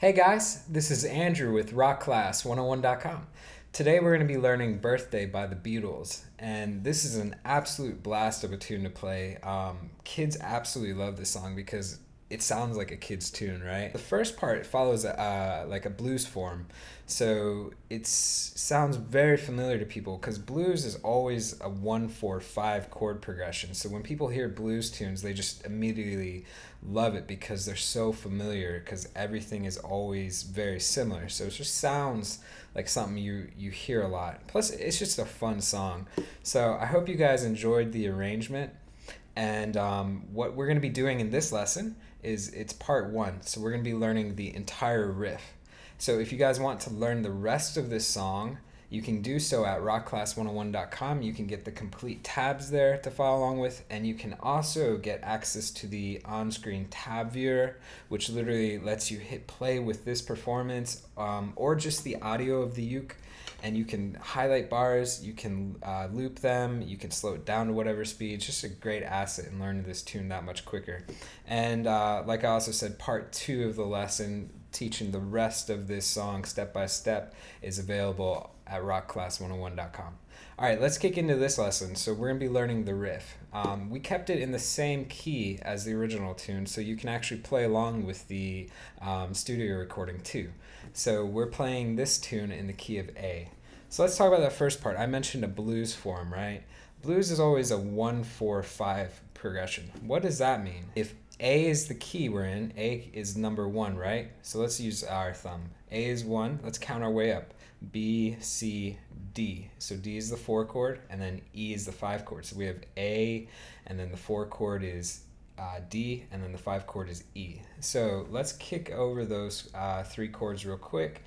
Hey guys, this is Andrew with rockclass101.com. Today we're going to be learning Birthday by the Beatles, and this is an absolute blast of a tune to play. Kids absolutely love this song because it sounds like a kid's tune, right? The first part follows like a blues form, so it sounds very familiar to people because blues is always a 1-4-5 chord progression. So when people hear blues tunes, they just immediately love it because they're so familiar because everything is always very similar. So it just sounds like something you hear a lot. Plus, it's just a fun song. So I hope you guys enjoyed the arrangement. And what we're going to be doing in this lesson is it's part one. So we're going to be learning the entire riff. So if you guys want to learn the rest of this song, you can do so at rockclass101.com. You can get the complete tabs there to follow along with, and you can also get access to the on-screen tab viewer, which literally lets you hit play with this performance or just the audio of the uke, and you can highlight bars, you can loop them, you can slow it down to whatever speed. It's just a great asset in learning this tune that much quicker. And like I also said, part two of the lesson, teaching the rest of this song step by step, is available at rockclass101.com. All right, let's kick into this lesson. So we're going to be learning the riff. We kept it in the same key as the original tune, so you can actually play along with the studio recording too. So we're playing this tune in the key of A. So let's talk about that first part. I mentioned a blues form, right? Blues is always a 1-4-5 progression. What does that mean? If A is the key we're in, A is number 1, right? So let's use our thumb. A is 1. Let's count our way up. B, C, D. So D is the 4 chord, and then E is the 5 chord. So we have A, and then the 4 chord is D, and then the 5 chord is E. So let's kick over those 3 chords real quick.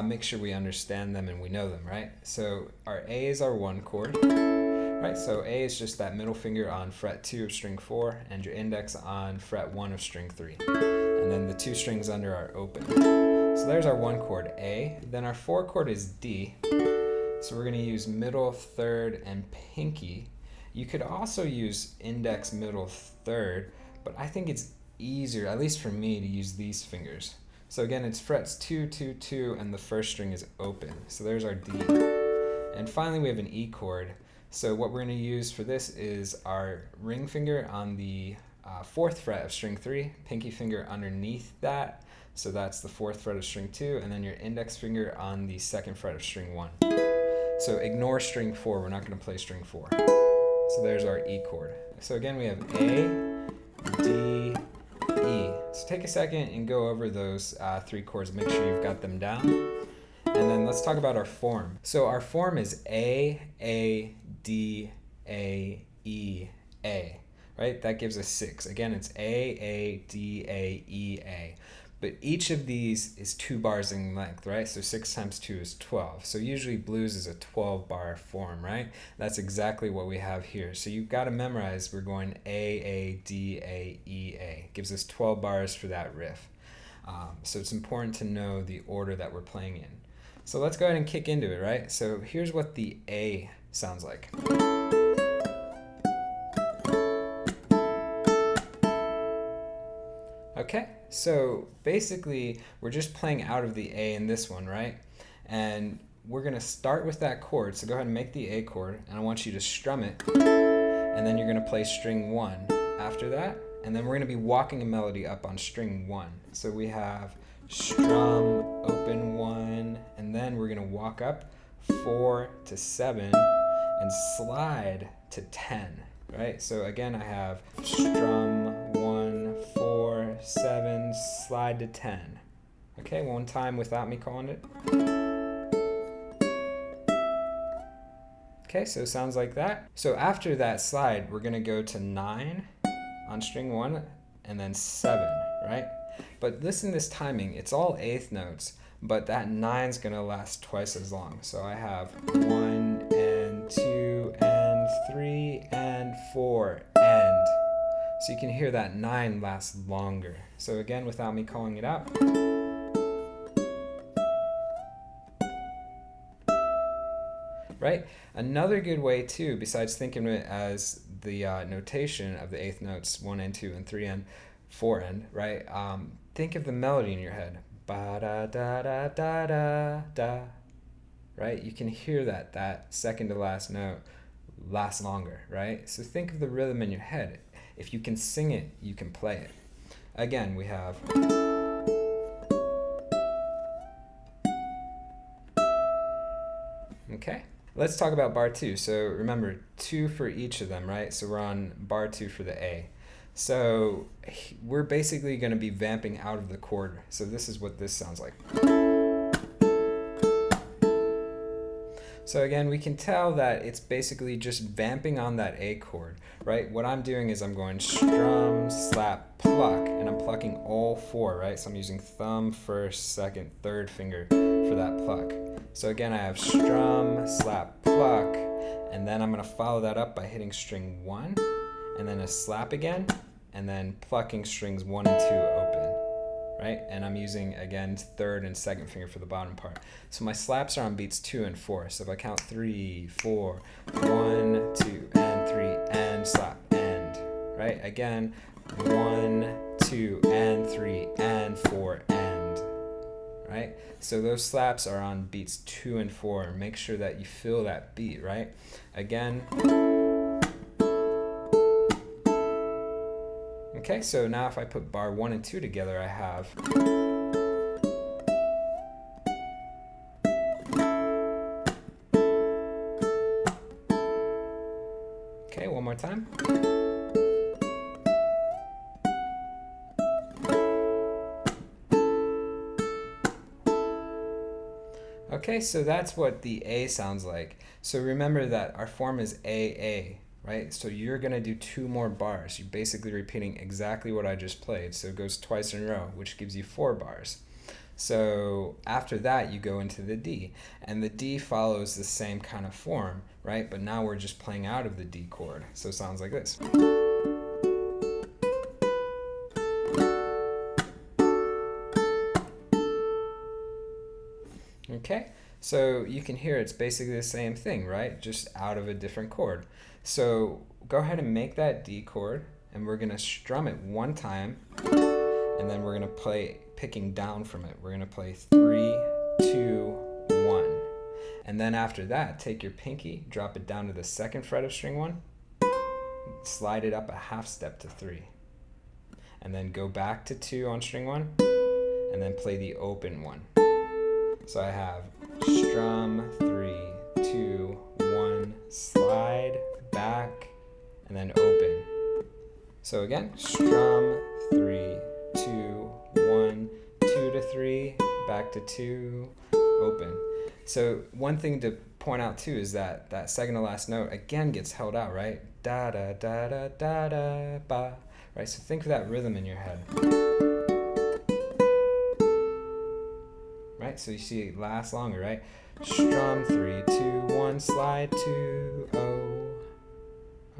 Make sure we understand them and we know them, right? So our A is our 1 chord, right? So A is just that middle finger on fret 2 of string 4, and your index on fret 1 of string 3. And then the 2 strings under are open. So there's our 1 chord, A. Then our 4 chord is D. So we're going to use middle, third, and pinky. You could also use index, middle, third, but I think it's easier, at least for me, to use these fingers. So again, it's frets 2, 2, 2, and the first string is open. So there's our D. And finally, we have an E chord. So what we're going to use for this is our ring finger on the 4th fret of string 3, pinky finger underneath that. So that's the 4th fret of string 2, and then your index finger on the 2nd fret of string 1. So ignore string 4, we're not going to play string 4. So there's our E chord. So again, we have A, D, E. So take a second and go over those 3 chords, make sure you've got them down. And then let's talk about our form. So our form is A, D, E, A. Right? That gives us 6. Again, it's A, D, E, A. But each of these is 2 bars in length, right? So 6 times 2 is 12. So usually blues is a 12-bar form, right? That's exactly what we have here. So you've got to memorize, we're going A, D, E, A. Gives us 12 bars for that riff. So it's important to know the order that we're playing in. So let's go ahead and kick into it, right? So here's what the A sounds like. Okay, so basically we're just playing out of the A in this one, right? And we're going to start with that chord, so go ahead and make the A chord, and I want you to strum it, and then you're going to play string 1 after that, and then we're going to be walking a melody up on string 1. So we have strum, open 1, and then we're going to walk up 4 to 7 and slide to 10, right? So again, I have strum 1, 4, 7, slide to 10. Okay, one time without me calling it. Okay, so it sounds like that. So after that slide, we're gonna go to 9 on string 1 and then 7, right? But listen to this timing, it's all 8th notes, but that 9's gonna last twice as long. So I have 1 and 2 and 3 and 4 and. So you can hear that 9 lasts longer. So again, without me calling it out. Right? Another good way too, besides thinking of it as the notation of the 8th notes, 1 and 2 and 3 and 4 and, right? Think of the melody in your head. ba da da da da da da. Right? You can hear that second to last note lasts longer, right? So think of the rhythm in your head. If you can sing it, you can play it. Again, we have. Okay, let's talk about bar 2. So remember, 2 for each of them, right? So we're on bar 2 for the A. So we're basically going to be vamping out of the chord. So this is what this sounds like. So again, we can tell that it's basically just vamping on that A chord, right? What I'm doing is I'm going strum, slap, pluck, and I'm plucking all 4, right? So I'm using thumb, first, second, third finger for that pluck. So again, I have strum, slap, pluck, and then I'm going to follow that up by hitting string 1, and then a slap again, and then plucking strings 1 and 2 open. Right? And I'm using, again, third and second finger for the bottom part. So my slaps are on beats 2 and 4. So if I count 3, 4, 1, 2, and 3, and slap, and. Right? Again, 1, 2, and 3, and 4, and. Right? So those slaps are on beats 2 and 4. Make sure that you feel that beat, right? Again. Okay, so now if I put bar 1 and 2 together, I have. Okay, one more time. Okay, so that's what the A sounds like. So remember that our form is AA. Right? So you're going to do 2 more bars. You're basically repeating exactly what I just played. So it goes twice in a row, which gives you 4 bars. So after that, you go into the D. And the D follows the same kind of form, right? But now we're just playing out of the D chord. So it sounds like this. Okay? So you can hear it's basically the same thing, right? Just out of a different chord. So go ahead and make that D chord, and we're going to strum it 1 time, and then we're going to play picking down from it. We're going to play 3, 2, 1. And then after that, take your pinky, drop it down to the 2nd fret of string 1, slide it up a half step to 3. And then go back to 2 on string 1, and then play the open 1. So I have strum, 3, 2, 1, slide, back, and then open. So again, strum, 3, 2, 1, 2 to 3, back to 2, open. So one thing to point out too is that that second to last note again gets held out, right? Da da da da da da ba. Right? So think of that rhythm in your head. Right? So you see it lasts longer, right? Strum, 3, 2, 1, slide, 2, oh.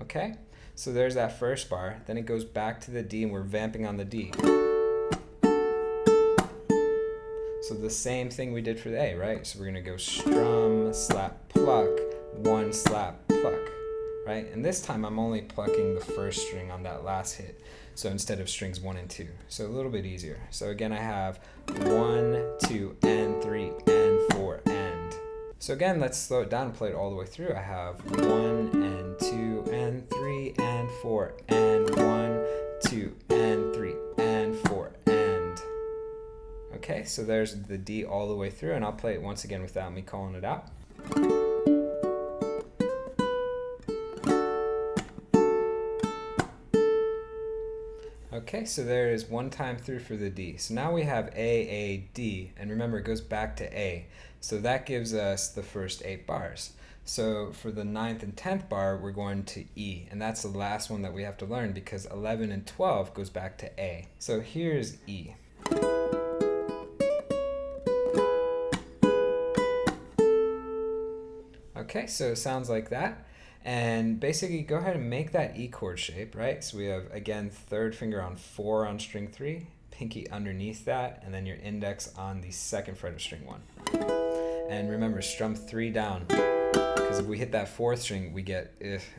Okay? So there's that first bar. Then it goes back to the D, and we're vamping on the D. So the same thing we did for the A, right? So we're going to go strum, slap, pluck, 1, slap, pluck. Right? And this time I'm only plucking the first string on that last hit. So instead of strings 1 and 2. So a little bit easier. So again, I have 1, 2, and 3, and 4, and. So again, let's slow it down and play it all the way through. I have 1, and 2, and 3, and 4, and 1, 2, and 3, and 4, and. Okay, so there's the D all the way through, and I'll play it once again without me calling it out. Okay, so there is 1 time through for the D. So now we have A, A, D, and remember it goes back to A. So that gives us the first 8 bars. So for the 9th and 10th bar, we're going to E, and that's the last one that we have to learn because 11 and 12 goes back to A. So here's E. Okay, so it sounds like that. And basically, go ahead and make that E chord shape, right? So we have, again, 3rd finger on 4 on string 3, pinky underneath that, and then your index on the 2nd fret of string 1. And remember, strum 3 down, because if we hit that 4th string, we get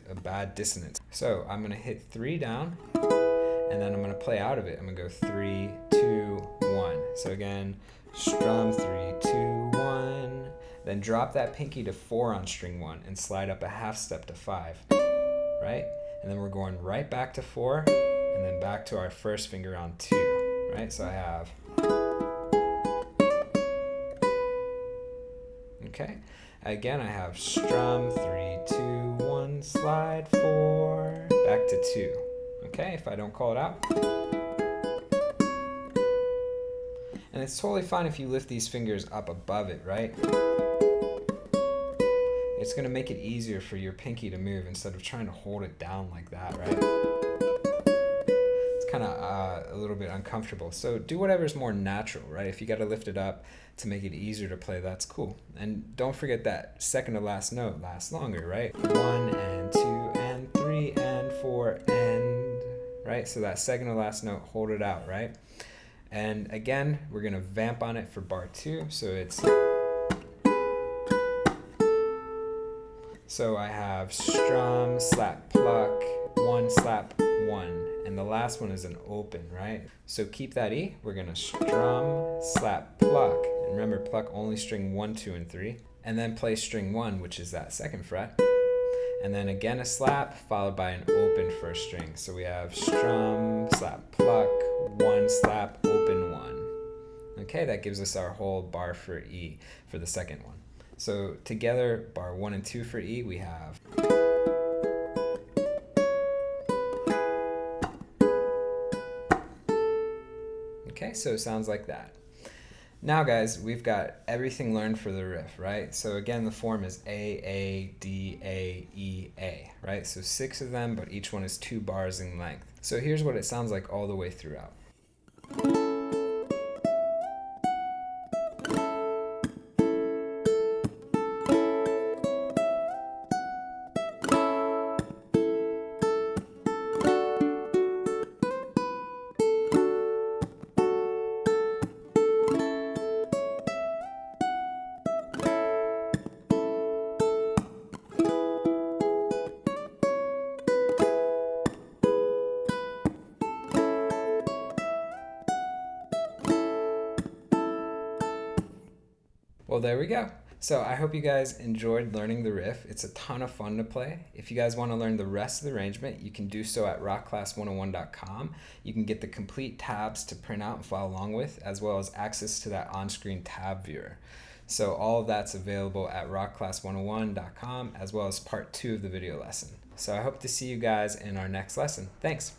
a bad dissonance. So I'm going to hit 3 down, and then I'm going to play out of it. I'm going to go 3, 2, 1. So again, strum 3, 2, 1. Then drop that pinky to 4 on string 1 and slide up a half step to 5, right? And then we're going right back to 4 and then back to our first finger on 2, right? So I have, okay. Again, I have strum 3, 2, 1, slide 4, back to 2. Okay, if I don't call it out. And it's totally fine if you lift these fingers up above it, right? It's going to make it easier for your pinky to move instead of trying to hold it down like that, right? It's kind of a little bit uncomfortable. So do whatever's more natural, right? If you got to lift it up to make it easier to play, that's cool. And don't forget that second to last note lasts longer, right? 1 and 2 and 3 and 4 and, right? So that second to last note, hold it out, right? And again, we're going to vamp on it for bar 2. So it's, so I have strum, slap, pluck, 1, slap, 1. And the last one is an open, right? So keep that E. We're going to strum, slap, pluck. And remember, pluck only string 1, 2, and 3. And then play string 1, which is that second fret. And then again a slap, followed by an open first string. So we have strum, slap, pluck, 1, slap, open 1. Okay, that gives us our whole bar for E for the second one. So together, bar 1 and 2 for E, we have. Okay, so it sounds like that. Now guys, we've got everything learned for the riff, right? So again, the form is A, D, A, E, A, right? So 6 of them, but each one is 2 bars in length. So here's what it sounds like all the way throughout. Well, there we go. So I hope you guys enjoyed learning the riff. It's a ton of fun to play. If you guys want to learn the rest of the arrangement, you can do so at rockclass101.com. You can get the complete tabs to print out and follow along with, as well as access to that on-screen tab viewer. So all of that's available at rockclass101.com, as well as part 2 of the video lesson. So I hope to see you guys in our next lesson. Thanks.